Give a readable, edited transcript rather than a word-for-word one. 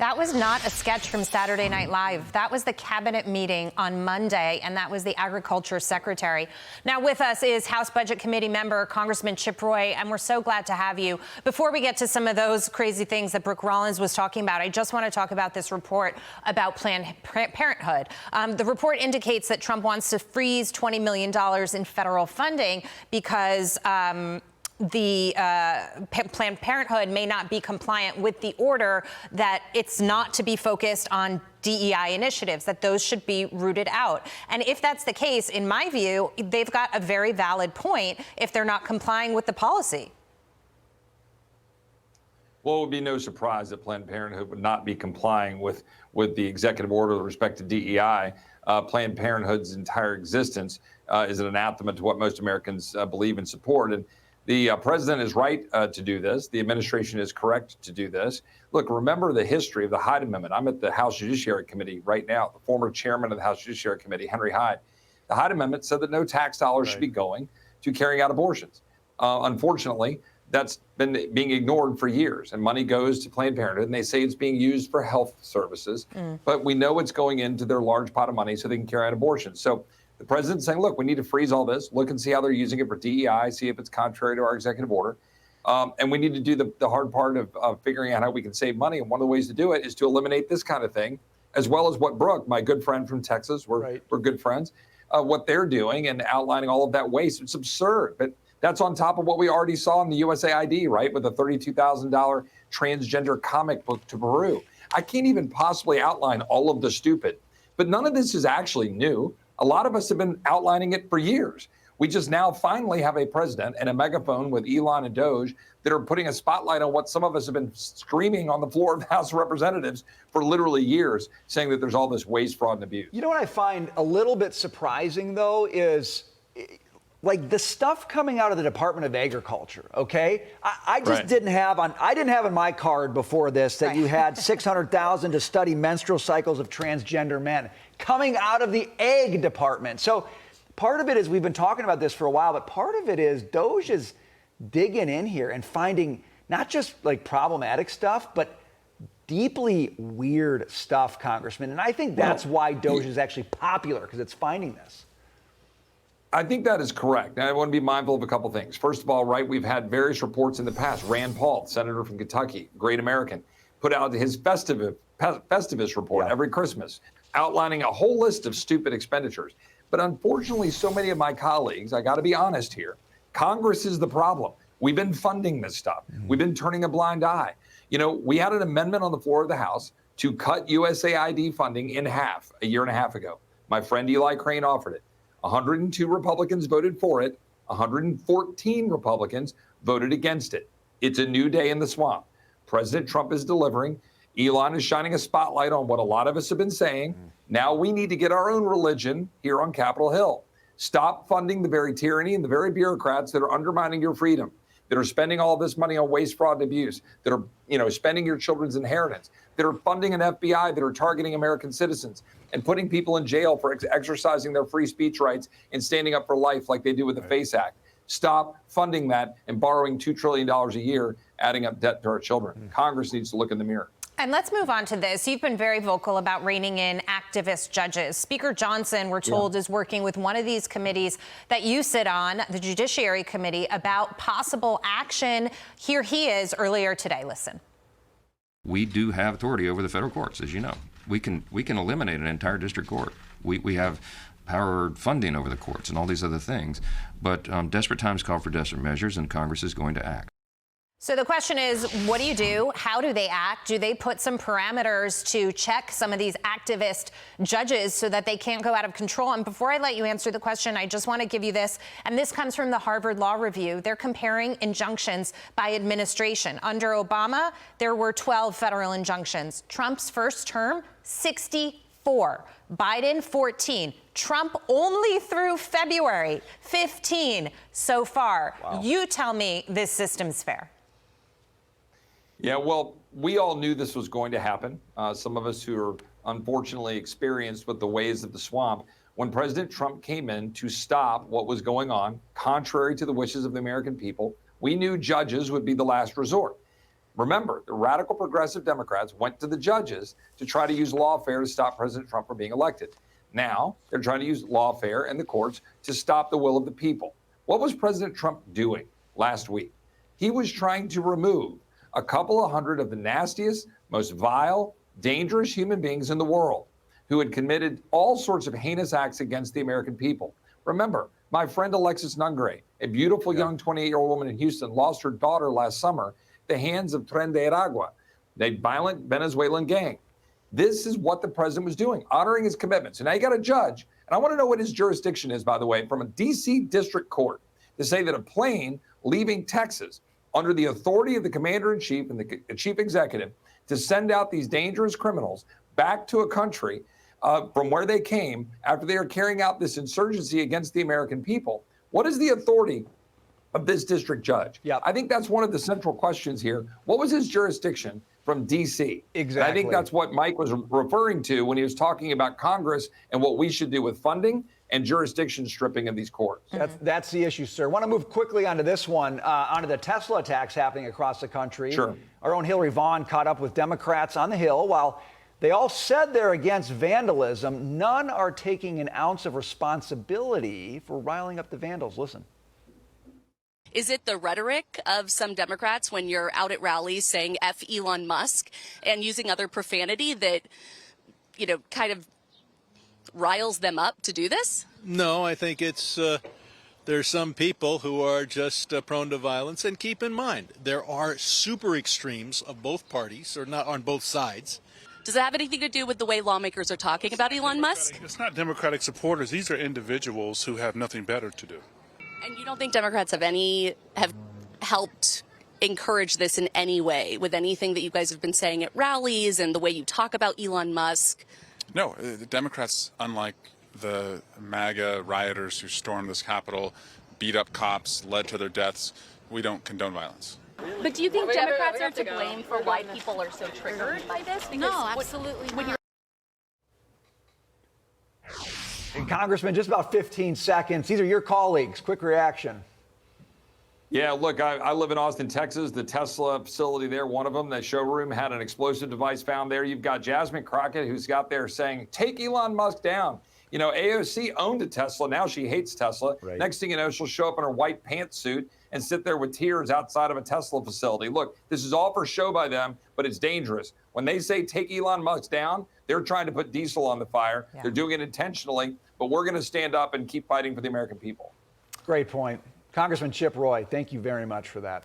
That was not a sketch from Saturday Night Live. That was the cabinet meeting on Monday, and that was the Agriculture Secretary. Now with us is House Budget Committee member Congressman Chip Roy, and we're so glad to have you. Before we get to some of those crazy things that Brooke Rollins was talking about, I just want to talk about this report about Planned Parenthood. The report indicates that Trump wants to freeze $20 million in federal funding because the Planned Parenthood may not be compliant with the order that it's not to be focused on DEI initiatives, that those should be rooted out. And if that's the case, in my view, they've got a very valid point if they're not complying with the policy. Well, it would be no surprise that Planned Parenthood would not be complying with the executive order with respect to DEI. Planned Parenthood's entire existence is an anathema to what most Americans believe and support. And the president is right to do this. The administration is correct to do this. Look, remember the history of the Hyde Amendment. I'm at the House Judiciary Committee right now. The former chairman of the House Judiciary Committee, Henry Hyde. The Hyde Amendment said that no tax dollars should be going to carrying out abortions. Unfortunately, that's been being ignored for years, and money goes to Planned Parenthood, and they say it's being used for health services, but we know it's going into their large pot of money so they can carry out abortions. So the president's saying, look, we need to freeze all this, look and see how they're using it for DEI, see if it's contrary to our executive order. And we need to do the hard part of figuring out how we can save money. And one of the ways to do it is to eliminate this kind of thing, as well as what Brooke, my good friend from Texas, we're good friends, what they're doing and outlining all of that waste. It's absurd. But that's on top of what we already saw in the USAID, right, with a $32,000 transgender comic book to Peru. I can't even possibly outline all of the stupid, but none of this is actually new. A lot of us have been outlining it for years. We just now finally have a president and a megaphone with Elon and Doge that are putting a spotlight on what some of us have been screaming on the floor of the House of Representatives for literally years, saying that there's all this waste, fraud, and abuse. You know what I find a little bit surprising, though, is like the stuff coming out of the Department of Agriculture, okay? I just didn't have on my card before this that you had $600,000 to study menstrual cycles of transgender men coming out of the Ag Department. So part of it is we've been talking about this for a while, but part of it is Doge is digging in here and finding not just like problematic stuff, but deeply weird stuff, Congressman. And I think that's why Doge is actually popular, because it's finding this. I think that is correct. Now, I want to be mindful of a couple things. First of all, right, we've had various reports in the past. Rand Paul, senator from Kentucky, great American, put out his Festivus report every Christmas, outlining a whole list of stupid expenditures. But unfortunately, so many of my colleagues, I got to be honest here, Congress is the problem. We've been funding this stuff. We've been turning a blind eye. You know, we had an amendment on the floor of the House to cut USAID funding in half a year and a half ago. My friend Eli Crane offered it. 102 Republicans voted for it. 114 Republicans voted against it. It's a new day in the swamp. President Trump is delivering. Elon is shining a spotlight on what a lot of us have been saying. Now we need to get our own religion here on Capitol Hill. Stop funding the very tyranny and the very bureaucrats that are undermining your freedom, that are spending all this money on waste, fraud, and abuse, that are, spending your children's inheritance, that are funding an FBI that are targeting American citizens and putting people in jail for exercising their free speech rights and standing up for life like they do with the FACE Act. Stop funding that and borrowing $2 trillion a year, adding up debt to our children. Congress needs to look in the mirror. And let's move on to this. You've been very vocal about reining in activist judges. Speaker Johnson, we're told, is working with one of these committees that you sit on, the Judiciary Committee, about possible action. Here he is earlier today. Listen. We do have authority over the federal courts, as you know. We can eliminate an entire district court. We have power funding over the courts and all these other things. But desperate times call for desperate measures, and Congress is going to act. So the question is, what do you do? How do they act? Do they put some parameters to check some of these activist judges so that they can't go out of control? And before I let you answer the question, I just want to give you this. And this comes from the Harvard Law Review. They're comparing injunctions by administration. Under Obama, there were 12 federal injunctions. Trump's first term, 64. Biden, 14. Trump only through February, 15 so far. Wow. You tell me this system's fair. Yeah, well, we all knew this was going to happen. Some of us who are unfortunately experienced with the ways of the swamp. When President Trump came in to stop what was going on, contrary to the wishes of the American people, we knew judges would be the last resort. Remember, the radical progressive Democrats went to the judges to try to use lawfare to stop President Trump from being elected. Now they're trying to use lawfare and the courts to stop the will of the people. What was President Trump doing last week? He was trying to remove a couple of hundred of the nastiest, most vile, dangerous human beings in the world who had committed all sorts of heinous acts against the American people. Remember, my friend Alexis Nungre, a beautiful young 28-year-old woman in Houston, lost her daughter last summer at the hands of transgender, a violent Venezuelan gang. This is what the president was doing, honoring his commitments. And now you got a judge, and I want to know what his jurisdiction is, by the way, from a D.C. district court to say that a plane leaving Texas under the authority of the commander-in-chief and the chief executive to send out these dangerous criminals back to a country from where they came after they are carrying out this insurgency against the American people. What is the authority of this district judge? Yep. I think that's one of the central questions here. What was his jurisdiction from D.C.? Exactly. And I think that's what Mike was referring to when he was talking about Congress and what we should do with funding and jurisdiction stripping of these courts. That's the issue, sir. I want to move quickly onto this one, onto the Tesla attacks happening across the country. Sure. Our own Hillary Vaughn caught up with Democrats on the Hill. While they all said they're against vandalism, none are taking an ounce of responsibility for riling up the vandals. Listen. Is it the rhetoric of some Democrats when you're out at rallies saying F Elon Musk and using other profanity that, you know, kind of riles them up to do this? No, I think it's there's some people who are just prone to violence. And keep in mind, there are super extremes of both parties, or not on both sides. Does it have anything to do with the way lawmakers are talking about Elon Musk? It's not Democratic supporters. These are individuals who have nothing better to do. And you don't think Democrats have helped encourage this in any way with anything that you guys have been saying at rallies and the way you talk about Elon Musk? No, the Democrats, unlike the MAGA rioters who stormed this Capitol, beat up cops, led to their deaths, we don't condone violence. But do you think Democrats are to blame for why people are so triggered by this? Because no, absolutely not. And Congressman, just about 15 seconds. These are your colleagues. Quick reaction. Yeah, look, I live in Austin, Texas. The Tesla facility there, one of them, the showroom, had an explosive device found there. You've got Jasmine Crockett, who's got there saying, take Elon Musk down. You know, AOC owned a Tesla. Now she hates Tesla. Right. Next thing you know, she'll show up in her white pantsuit and sit there with tears outside of a Tesla facility. Look, this is all for show by them, but it's dangerous. When they say take Elon Musk down, they're trying to put diesel on the fire. Yeah. They're doing it intentionally, but we're going to stand up and keep fighting for the American people. Great point. Congressman Chip Roy, thank you very much for that.